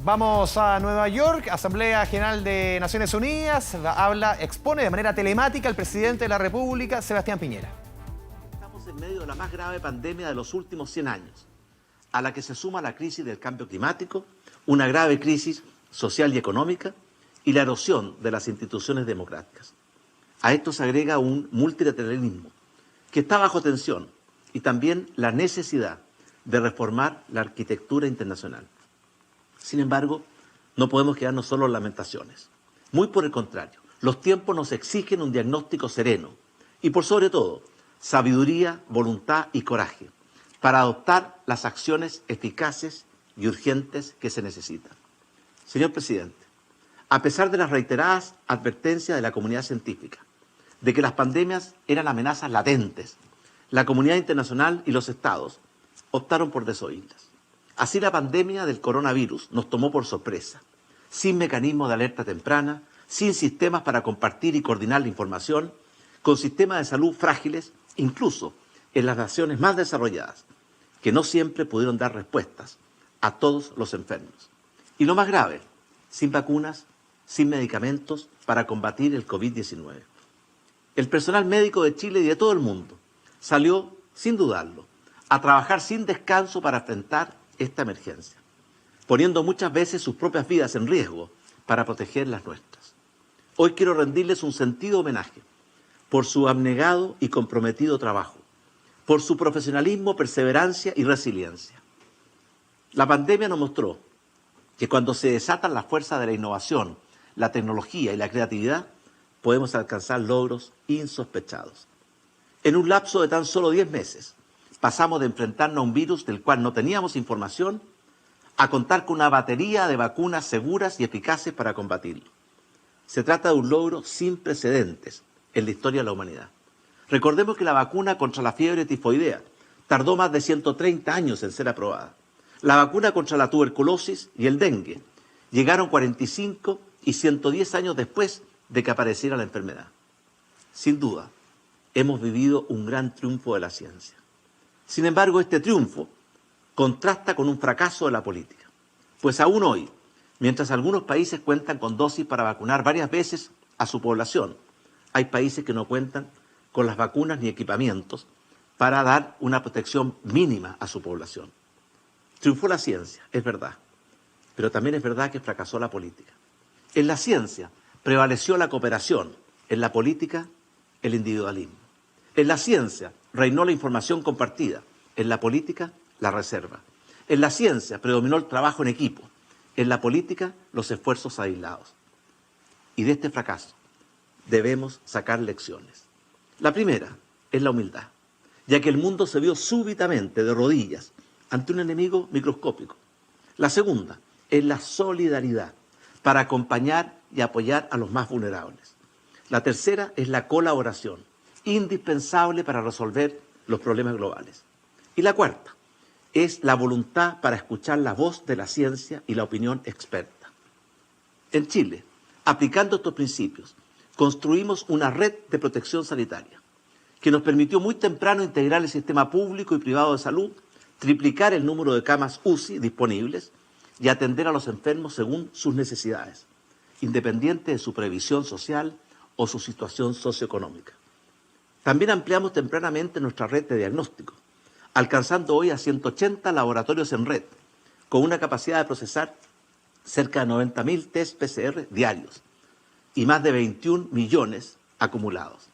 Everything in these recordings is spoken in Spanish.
Vamos a Nueva York, Asamblea General de Naciones Unidas, expone de manera telemática el presidente de la República, Sebastián Piñera. Estamos en medio de la más grave pandemia de los últimos 100 años, a la que se suma la crisis del cambio climático, una grave crisis social y económica y la erosión de las instituciones democráticas. A esto se agrega un multilateralismo que está bajo tensión y también la necesidad de reformar la arquitectura internacional. Sin embargo, no podemos quedarnos solo en lamentaciones. Muy por el contrario, los tiempos nos exigen un diagnóstico sereno y, por sobre todo, sabiduría, voluntad y coraje para adoptar las acciones eficaces y urgentes que se necesitan. Señor presidente, a pesar de las reiteradas advertencias de la comunidad científica de que las pandemias eran amenazas latentes, la comunidad internacional y los estados optaron por desoírlas. Así la pandemia del coronavirus nos tomó por sorpresa, sin mecanismos de alerta temprana, sin sistemas para compartir y coordinar la información, con sistemas de salud frágiles, incluso en las naciones más desarrolladas, que no siempre pudieron dar respuestas a todos los enfermos. Y lo más grave, sin vacunas, sin medicamentos para combatir el COVID-19. El personal médico de Chile y de todo el mundo salió, sin dudarlo, a trabajar sin descanso para enfrentar esta emergencia, poniendo muchas veces sus propias vidas en riesgo para proteger las nuestras. Hoy quiero rendirles un sentido homenaje por su abnegado y comprometido trabajo, por su profesionalismo, perseverancia y resiliencia. La pandemia nos mostró que cuando se desatan las fuerzas de la innovación, la tecnología y la creatividad, podemos alcanzar logros insospechados. En un lapso de tan solo 10 meses, pasamos de enfrentarnos a un virus del cual no teníamos información a contar con una batería de vacunas seguras y eficaces para combatirlo. Se trata de un logro sin precedentes en la historia de la humanidad. Recordemos que la vacuna contra la fiebre tifoidea tardó más de 130 años en ser aprobada. La vacuna contra la tuberculosis y el dengue llegaron 45 y 110 años después de que apareciera la enfermedad. Sin duda, hemos vivido un gran triunfo de la ciencia. Sin embargo, este triunfo contrasta con un fracaso de la política, pues aún hoy, mientras algunos países cuentan con dosis para vacunar varias veces a su población, hay países que no cuentan con las vacunas ni equipamientos para dar una protección mínima a su población. Triunfó la ciencia, es verdad, pero también es verdad que fracasó la política. En la ciencia prevaleció la cooperación, en la política el individualismo. En la ciencia reinó la información compartida, en la política la reserva. En la ciencia predominó el trabajo en equipo, en la política los esfuerzos aislados. Y de este fracaso debemos sacar lecciones. La primera es la humildad, ya que el mundo se vio súbitamente de rodillas ante un enemigo microscópico. La segunda es la solidaridad para acompañar y apoyar a los más vulnerables. La tercera es la colaboración, indispensable para resolver los problemas globales. Y la cuarta es la voluntad para escuchar la voz de la ciencia y la opinión experta. En Chile, aplicando estos principios, construimos una red de protección sanitaria que nos permitió muy temprano integrar el sistema público y privado de salud, triplicar el número de camas UCI disponibles y atender a los enfermos según sus necesidades, independiente de su previsión social o su situación socioeconómica. También ampliamos tempranamente nuestra red de diagnóstico, alcanzando hoy a 180 laboratorios en red, con una capacidad de procesar cerca de 90.000 test PCR diarios y más de 21 millones acumulados.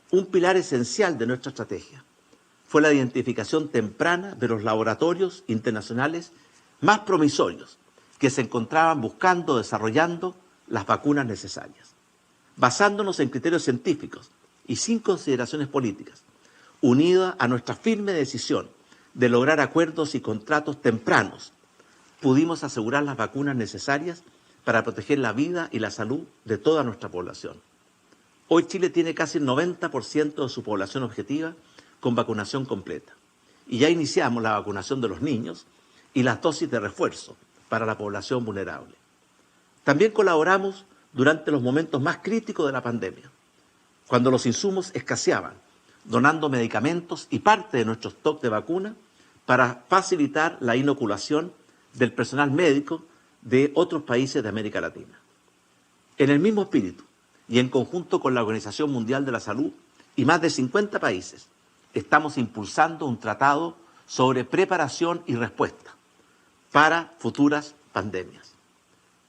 Un pilar esencial de nuestra estrategia fue la identificación temprana de los laboratorios internacionales más promisorios que se encontraban buscando, desarrollando las vacunas necesarias. Basándonos en criterios científicos y sin consideraciones políticas, unida a nuestra firme decisión de lograr acuerdos y contratos tempranos, pudimos asegurar las vacunas necesarias para proteger la vida y la salud de toda nuestra población. Hoy Chile tiene casi el 90% de su población objetiva con vacunación completa. Y ya iniciamos la vacunación de los niños y las dosis de refuerzo para la población vulnerable. También colaboramos durante los momentos más críticos de la pandemia, cuando los insumos escaseaban, donando medicamentos y parte de nuestro stock de vacuna para facilitar la inoculación del personal médico de otros países de América Latina. En el mismo espíritu y en conjunto con la Organización Mundial de la Salud y más de 50 países, estamos impulsando un tratado sobre preparación y respuesta para futuras pandemias.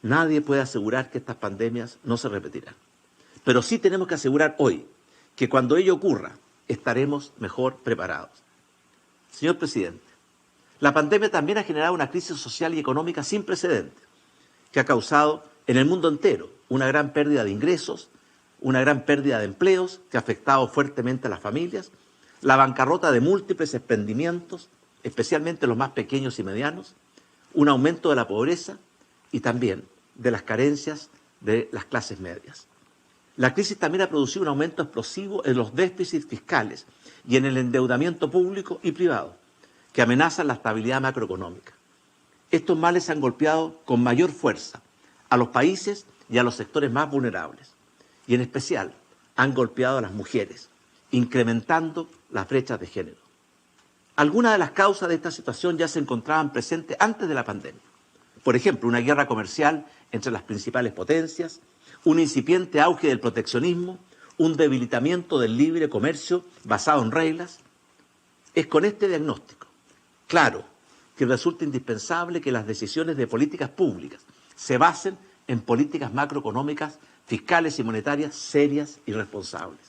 Nadie puede asegurar que estas pandemias no se repetirán, pero sí tenemos que asegurar hoy que cuando ello ocurra estaremos mejor preparados. Señor presidente, la pandemia también ha generado una crisis social y económica sin precedentes, que ha causado en el mundo entero una gran pérdida de ingresos, una gran pérdida de empleos, que ha afectado fuertemente a las familias, la bancarrota de múltiples emprendimientos, especialmente los más pequeños y medianos, un aumento de la pobreza y también de las carencias de las clases medias. La crisis también ha producido un aumento explosivo en los déficits fiscales y en el endeudamiento público y privado, que amenazan la estabilidad macroeconómica. Estos males han golpeado con mayor fuerza a los países y a los sectores más vulnerables, y en especial han golpeado a las mujeres, incrementando las brechas de género. Algunas de las causas de esta situación ya se encontraban presentes antes de la pandemia. Por ejemplo, una guerra comercial entre las principales potencias, un incipiente auge del proteccionismo, un debilitamiento del libre comercio basado en reglas. Es con este diagnóstico claro que resulta indispensable que las decisiones de políticas públicas se basen en políticas macroeconómicas, fiscales y monetarias serias y responsables.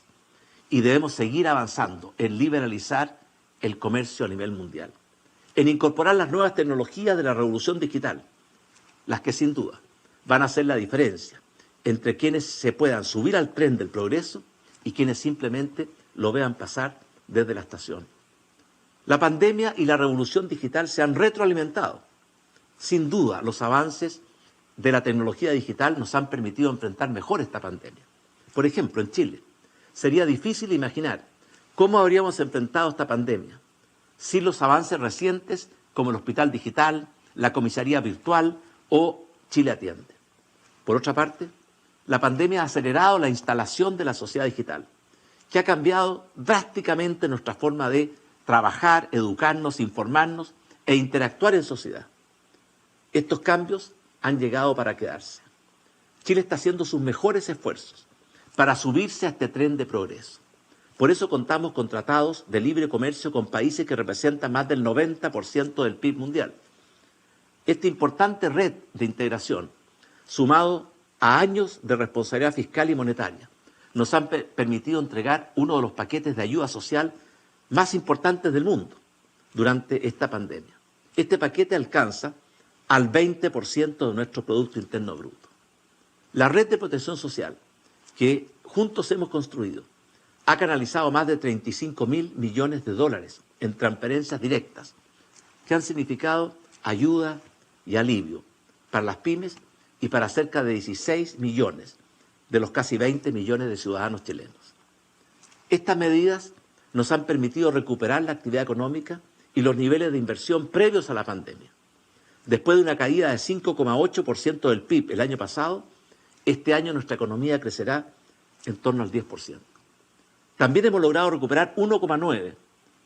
Y debemos seguir avanzando en liberalizar el comercio a nivel mundial, en incorporar las nuevas tecnologías de la revolución digital, las que sin duda van a hacer la diferencia entre quienes se puedan subir al tren del progreso y quienes simplemente lo vean pasar desde la estación. La pandemia y la revolución digital se han retroalimentado. Sin duda, los avances de la tecnología digital nos han permitido enfrentar mejor esta pandemia. Por ejemplo, en Chile, sería difícil imaginar cómo habríamos enfrentado esta pandemia sin los avances recientes como el hospital digital, la comisaría virtual o Chile Atiende. Por otra parte, la pandemia ha acelerado la instalación de la sociedad digital, que ha cambiado drásticamente nuestra forma de trabajar, educarnos, informarnos e interactuar en sociedad. Estos cambios han llegado para quedarse. Chile está haciendo sus mejores esfuerzos para subirse a este tren de progreso. Por eso contamos con tratados de libre comercio con países que representan más del 90% del PIB mundial. Esta importante red de integración, sumado a años de responsabilidad fiscal y monetaria, nos han permitido entregar uno de los paquetes de ayuda social más importantes del mundo durante esta pandemia. Este paquete alcanza al 20% de nuestro Producto Interno Bruto. La red de protección social que juntos hemos construido ha canalizado más de 35.000 millones de dólares en transferencias directas que han significado ayuda y alivio para las pymes y para cerca de 16 millones de los casi 20 millones de ciudadanos chilenos. Estas medidas nos han permitido recuperar la actividad económica y los niveles de inversión previos a la pandemia. Después de una caída de 5,8% del PIB el año pasado, este año nuestra economía crecerá en torno al 10%. También hemos logrado recuperar 1,9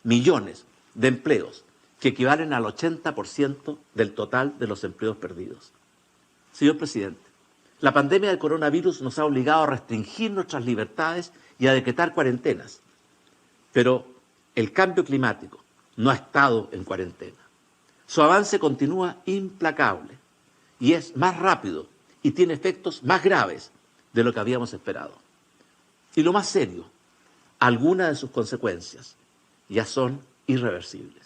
millones de empleos, que equivalen al 80% del total de los empleos perdidos. Señor presidente, la pandemia del coronavirus nos ha obligado a restringir nuestras libertades y a decretar cuarentenas, pero el cambio climático no ha estado en cuarentena. Su avance continúa implacable y es más rápido y tiene efectos más graves de lo que habíamos esperado. Y lo más serio, algunas de sus consecuencias ya son irreversibles.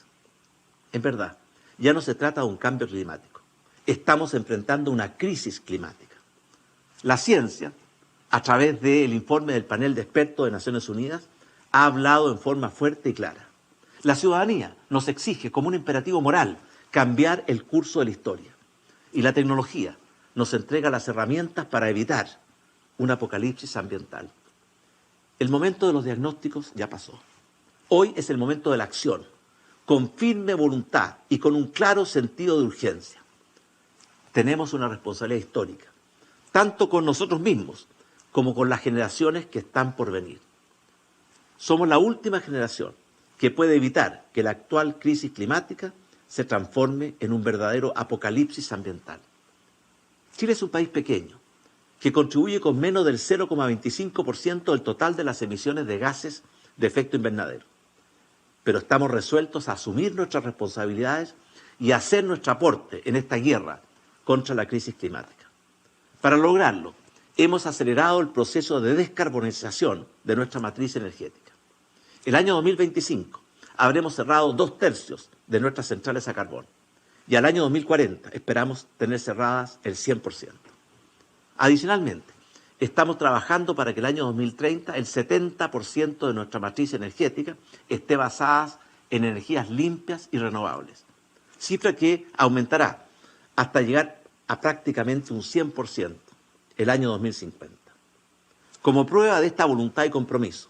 En verdad, ya no se trata de un cambio climático. Estamos enfrentando una crisis climática. La ciencia, a través del informe del panel de expertos de Naciones Unidas, ha hablado en forma fuerte y clara. La ciudadanía nos exige como un imperativo moral cambiar el curso de la historia. Y la tecnología nos entrega las herramientas para evitar un apocalipsis ambiental. El momento de los diagnósticos ya pasó. Hoy es el momento de la acción, con firme voluntad y con un claro sentido de urgencia. Tenemos una responsabilidad histórica, tanto con nosotros mismos como con las generaciones que están por venir. Somos la última generación que puede evitar que la actual crisis climática se transforme en un verdadero apocalipsis ambiental. Chile es un país pequeño, que contribuye con menos del 0,25% del total de las emisiones de gases de efecto invernadero. Pero estamos resueltos a asumir nuestras responsabilidades y a hacer nuestro aporte en esta guerra contra la crisis climática. Para lograrlo, hemos acelerado el proceso de descarbonización de nuestra matriz energética. El año 2025 habremos cerrado 2/3 de nuestras centrales a carbón y al año 2040 esperamos tener cerradas el 100%. Adicionalmente, estamos trabajando para que el año 2030 el 70% de nuestra matriz energética esté basada en energías limpias y renovables, cifra que aumentará hasta llegar a prácticamente un 100% el año 2050. Como prueba de esta voluntad y compromiso,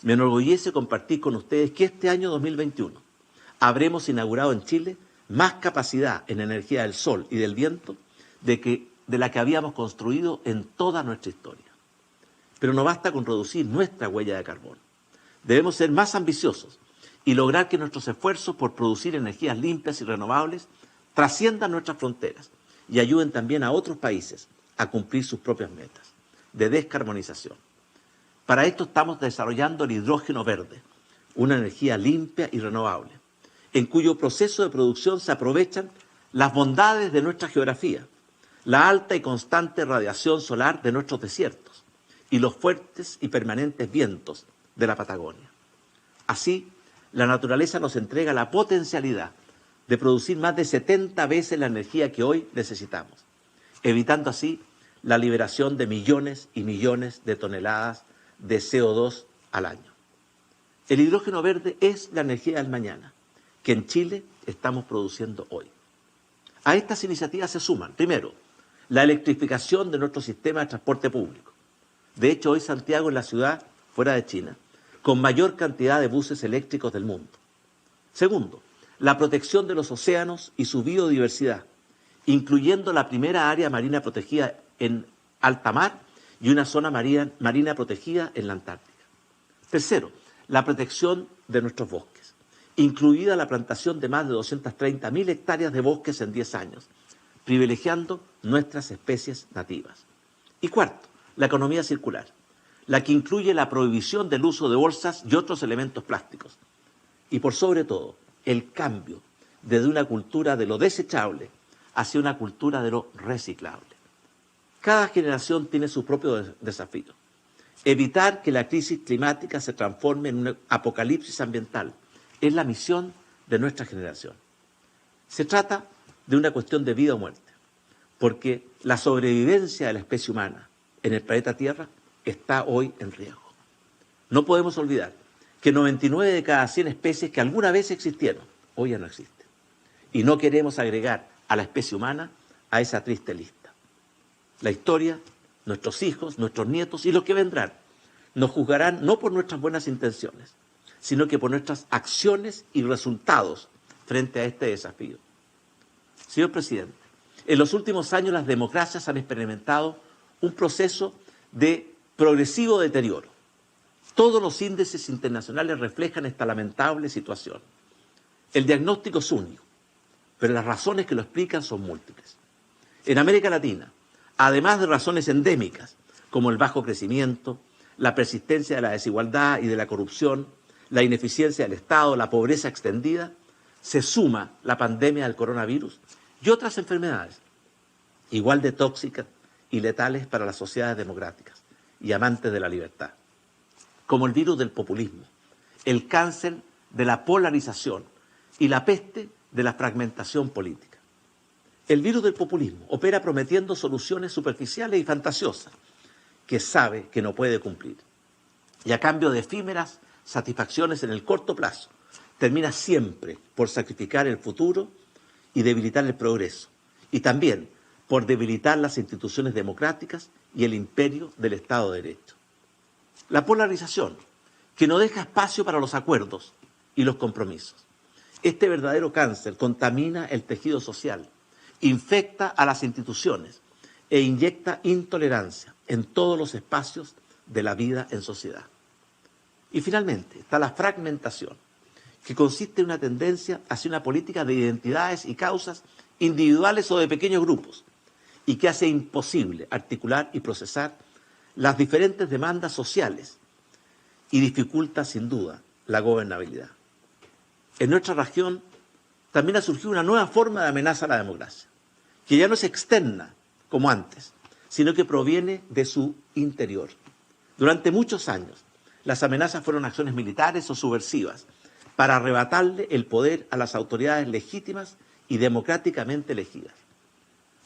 me enorgullece compartir con ustedes que este año 2021 habremos inaugurado en Chile más capacidad en energía del sol y del viento de la que habíamos construido en toda nuestra historia. Pero no basta con reducir nuestra huella de carbono. Debemos ser más ambiciosos y lograr que nuestros esfuerzos por producir energías limpias y renovables trasciendan nuestras fronteras y ayuden también a otros países a cumplir sus propias metas de descarbonización. Para esto estamos desarrollando el hidrógeno verde, una energía limpia y renovable, en cuyo proceso de producción se aprovechan las bondades de nuestra geografía, la alta y constante radiación solar de nuestros desiertos y los fuertes y permanentes vientos de la Patagonia. Así, la naturaleza nos entrega la potencialidad de producir más de 70 veces la energía que hoy necesitamos, evitando así la liberación de millones y millones de toneladas de CO2 al año. El hidrógeno verde es la energía del mañana, que en Chile estamos produciendo hoy. A estas iniciativas se suman, primero, la electrificación de nuestro sistema de transporte público. De hecho, hoy Santiago es la ciudad, fuera de China, con mayor cantidad de buses eléctricos del mundo. Segundo, la protección de los océanos y su biodiversidad, incluyendo la primera área marina protegida en alta mar y una zona marina protegida en la Antártica. Tercero, la protección de nuestros bosques, incluida la plantación de más de 230.000 hectáreas de bosques en 10 años, privilegiando nuestras especies nativas. Y cuarto, la economía circular, la que incluye la prohibición del uso de bolsas y otros elementos plásticos. Y por sobre todo, el cambio desde una cultura de lo desechable hacia una cultura de lo reciclable. Cada generación tiene su propio desafío. Evitar que la crisis climática se transforme en un apocalipsis ambiental es la misión de nuestra generación. Se trata de una cuestión de vida o muerte, porque la sobrevivencia de la especie humana en el planeta Tierra está hoy en riesgo. No podemos olvidar que 99 de cada 100 especies que alguna vez existieron, hoy ya no existen. Y no queremos agregar a la especie humana a esa triste lista. La historia, nuestros hijos, nuestros nietos y los que vendrán nos juzgarán no por nuestras buenas intenciones, sino que por nuestras acciones y resultados frente a este desafío. Señor presidente, en los últimos años las democracias han experimentado un proceso de progresivo deterioro. Todos los índices internacionales reflejan esta lamentable situación. El diagnóstico es único, pero las razones que lo explican son múltiples. En América Latina, además de razones endémicas, como el bajo crecimiento, la persistencia de la desigualdad y de la corrupción, la ineficiencia del Estado, la pobreza extendida, se suma la pandemia del coronavirus y otras enfermedades, igual de tóxicas y letales para las sociedades democráticas y amantes de la libertad, como el virus del populismo, el cáncer de la polarización y la peste de la fragmentación política. El virus del populismo opera prometiendo soluciones superficiales y fantasiosas que sabe que no puede cumplir. Y a cambio de efímeras satisfacciones en el corto plazo, termina siempre por sacrificar el futuro y debilitar el progreso. Y también por debilitar las instituciones democráticas y el imperio del Estado de Derecho. La polarización, que no deja espacio para los acuerdos y los compromisos. Este verdadero cáncer contamina el tejido social, infecta a las instituciones e inyecta intolerancia en todos los espacios de la vida en sociedad. Y finalmente está la fragmentación, que consiste en una tendencia hacia una política de identidades y causas individuales o de pequeños grupos, y que hace imposible articular y procesar las diferentes demandas sociales y dificulta sin duda la gobernabilidad. En nuestra región también ha surgido una nueva forma de amenaza a la democracia, que ya no es externa como antes, sino que proviene de su interior. Durante muchos años, las amenazas fueron acciones militares o subversivas para arrebatarle el poder a las autoridades legítimas y democráticamente elegidas.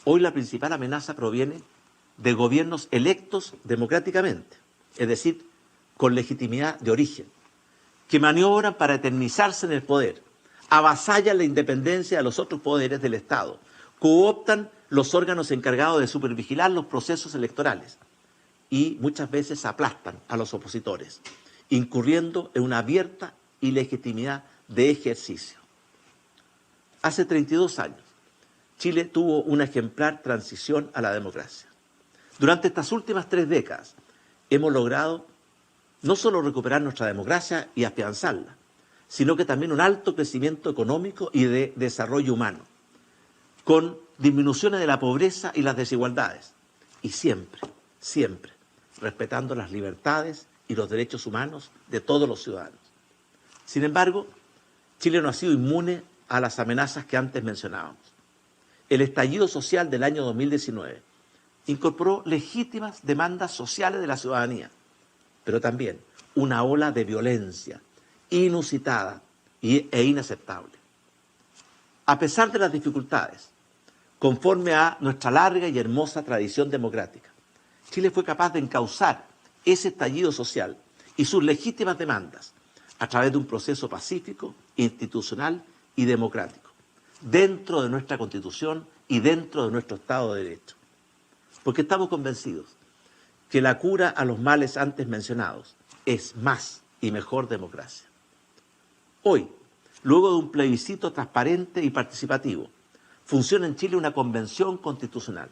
Hoy la principal amenaza proviene de gobiernos electos democráticamente, es decir, con legitimidad de origen, que maniobran para eternizarse en el poder, avasallan la independencia de los otros poderes del Estado, cooptan los órganos encargados de supervigilar los procesos electorales y muchas veces aplastan a los opositores, incurriendo en una abierta ilegitimidad de ejercicio. Hace 32 años, Chile tuvo una ejemplar transición a la democracia. Durante estas últimas 3 décadas hemos logrado no solo recuperar nuestra democracia y afianzarla, sino que también un alto crecimiento económico y de desarrollo humano, con disminuciones de la pobreza y las desigualdades, y siempre, siempre, respetando las libertades y los derechos humanos de todos los ciudadanos. Sin embargo, Chile no ha sido inmune a las amenazas que antes mencionábamos. El estallido social del año 2019 incorporó legítimas demandas sociales de la ciudadanía, pero también una ola de violencia inusitada e inaceptable. A pesar de las dificultades, conforme a nuestra larga y hermosa tradición democrática, Chile fue capaz de encauzar ese estallido social y sus legítimas demandas a través de un proceso pacífico, institucional y democrático, dentro de nuestra Constitución y dentro de nuestro Estado de Derecho. Porque estamos convencidos que la cura a los males antes mencionados es más y mejor democracia. Hoy, luego de un plebiscito transparente y participativo, funciona en Chile una convención constitucional,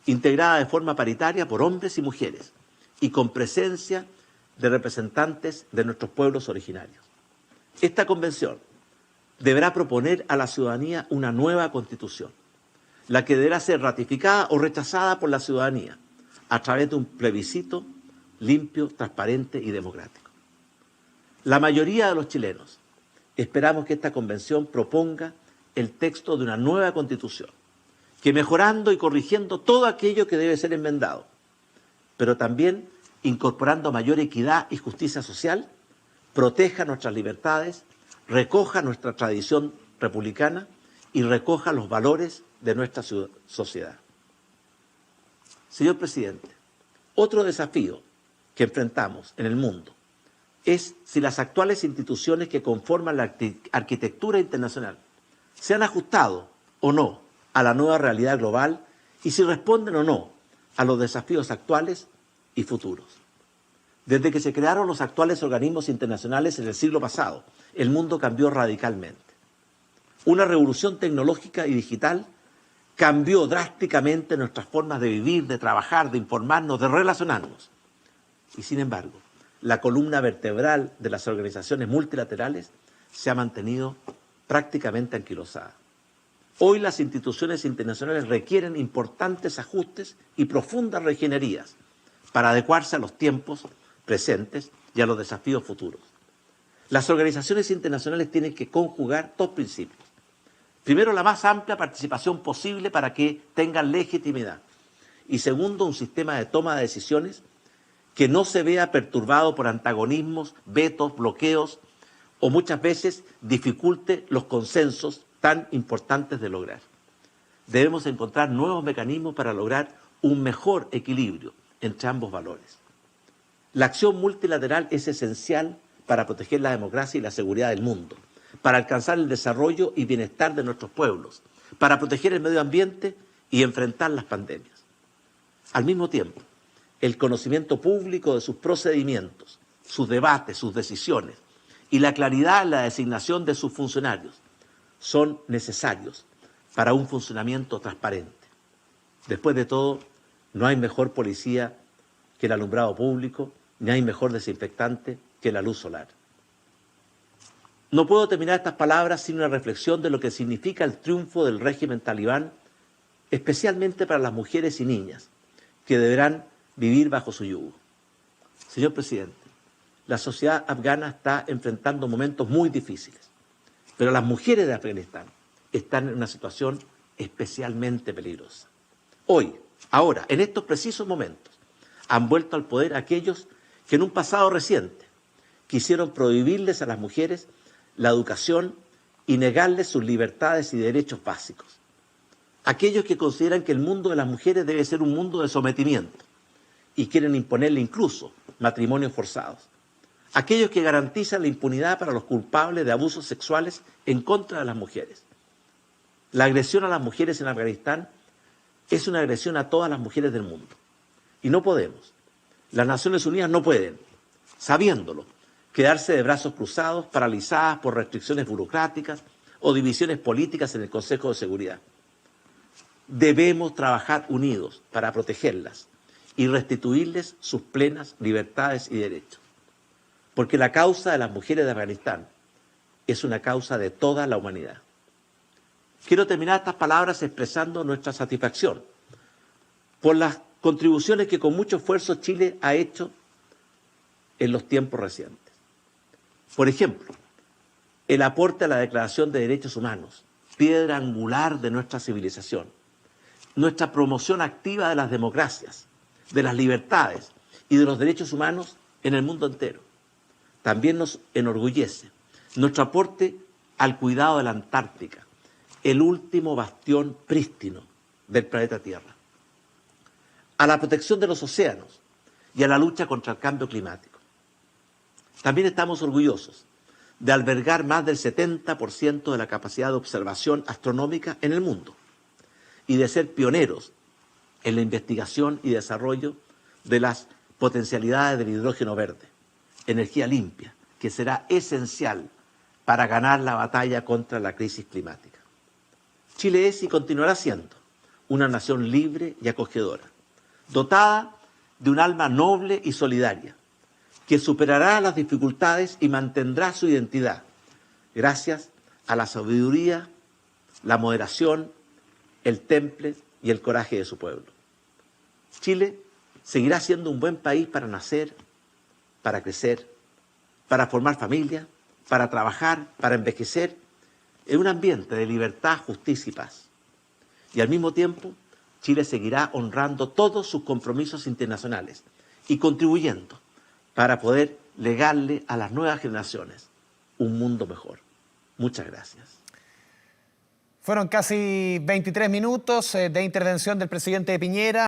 integrada de forma paritaria por hombres y mujeres, y con presencia de representantes de nuestros pueblos originarios. Esta convención deberá proponer a la ciudadanía una nueva constitución, la que deberá ser ratificada o rechazada por la ciudadanía a través de un plebiscito limpio, transparente y democrático. La mayoría de los chilenos esperamos que esta convención proponga el texto de una nueva constitución, que mejorando y corrigiendo todo aquello que debe ser enmendado, pero también incorporando mayor equidad y justicia social, proteja nuestras libertades, recoja nuestra tradición republicana y recoja los valores de nuestra sociedad. Señor presidente, otro desafío que enfrentamos en el mundo es si las actuales instituciones que conforman la arquitectura internacional se han ajustado o no a la nueva realidad global y si responden o no a los desafíos actuales y futuros. Desde que se crearon los actuales organismos internacionales en el siglo pasado, el mundo cambió radicalmente. Una revolución tecnológica y digital cambió drásticamente nuestras formas de vivir, de trabajar, de informarnos, de relacionarnos. Y sin embargo, la columna vertebral de las organizaciones multilaterales se ha mantenido prácticamente anquilosada. Hoy las instituciones internacionales requieren importantes ajustes y profundas regenerías para adecuarse a los tiempos presentes y a los desafíos futuros. Las organizaciones internacionales tienen que conjugar 2 principios. Primero, la más amplia participación posible para que tengan legitimidad. Y segundo, un sistema de toma de decisiones que no se vea perturbado por antagonismos, vetos, bloqueos o muchas veces dificulte los consensos tan importantes de lograr. Debemos encontrar nuevos mecanismos para lograr un mejor equilibrio entre ambos valores. La acción multilateral es esencial para proteger la democracia y la seguridad del mundo, para alcanzar el desarrollo y bienestar de nuestros pueblos, para proteger el medio ambiente y enfrentar las pandemias. Al mismo tiempo, el conocimiento público de sus procedimientos, sus debates, sus decisiones y la claridad en la designación de sus funcionarios son necesarios para un funcionamiento transparente. Después de todo, no hay mejor policía que el alumbrado público, ni hay mejor desinfectante que la luz solar. No puedo terminar estas palabras sin una reflexión de lo que significa el triunfo del régimen talibán especialmente para las mujeres y niñas que deberán vivir bajo su yugo. Señor presidente, la sociedad afgana está enfrentando momentos muy difíciles, pero las mujeres de Afganistán están en una situación especialmente peligrosa. Hoy, ahora, en estos precisos momentos, han vuelto al poder aquellos que en un pasado reciente quisieron prohibirles a las mujeres la educación y negarles sus libertades y derechos básicos. Aquellos que consideran que el mundo de las mujeres debe ser un mundo de sometimiento y quieren imponerle incluso matrimonios forzados. Aquellos que garantizan la impunidad para los culpables de abusos sexuales en contra de las mujeres. La agresión a las mujeres en Afganistán es una agresión a todas las mujeres del mundo. Y no podemos, las Naciones Unidas no pueden, sabiéndolo, quedarse de brazos cruzados, paralizadas por restricciones burocráticas o divisiones políticas en el Consejo de Seguridad. Debemos trabajar unidos para protegerlas y restituirles sus plenas libertades y derechos. Porque la causa de las mujeres de Afganistán es una causa de toda la humanidad. Quiero terminar estas palabras expresando nuestra satisfacción por las contribuciones que con mucho esfuerzo Chile ha hecho en los tiempos recientes. Por ejemplo, el aporte a la Declaración de Derechos Humanos, piedra angular de nuestra civilización, nuestra promoción activa de las democracias, de las libertades y de los derechos humanos en el mundo entero. También nos enorgullece nuestro aporte al cuidado de la Antártica, el último bastión prístino del planeta Tierra, a la protección de los océanos y a la lucha contra el cambio climático. También estamos orgullosos de albergar más del 70% de la capacidad de observación astronómica en el mundo y de ser pioneros en la investigación y desarrollo de las potencialidades del hidrógeno verde, energía limpia, que será esencial para ganar la batalla contra la crisis climática. Chile es y continuará siendo una nación libre y acogedora, dotada de un alma noble y solidaria, que superará las dificultades y mantendrá su identidad, gracias a la sabiduría, la moderación, el temple y el coraje de su pueblo. Chile seguirá siendo un buen país para nacer, para crecer, para formar familia, para trabajar, para envejecer, en un ambiente de libertad, justicia y paz. Y al mismo tiempo, Chile seguirá honrando todos sus compromisos internacionales y contribuyendo para poder legarle a las nuevas generaciones un mundo mejor. Muchas gracias. Fueron casi 23 minutos de intervención del presidente Piñera.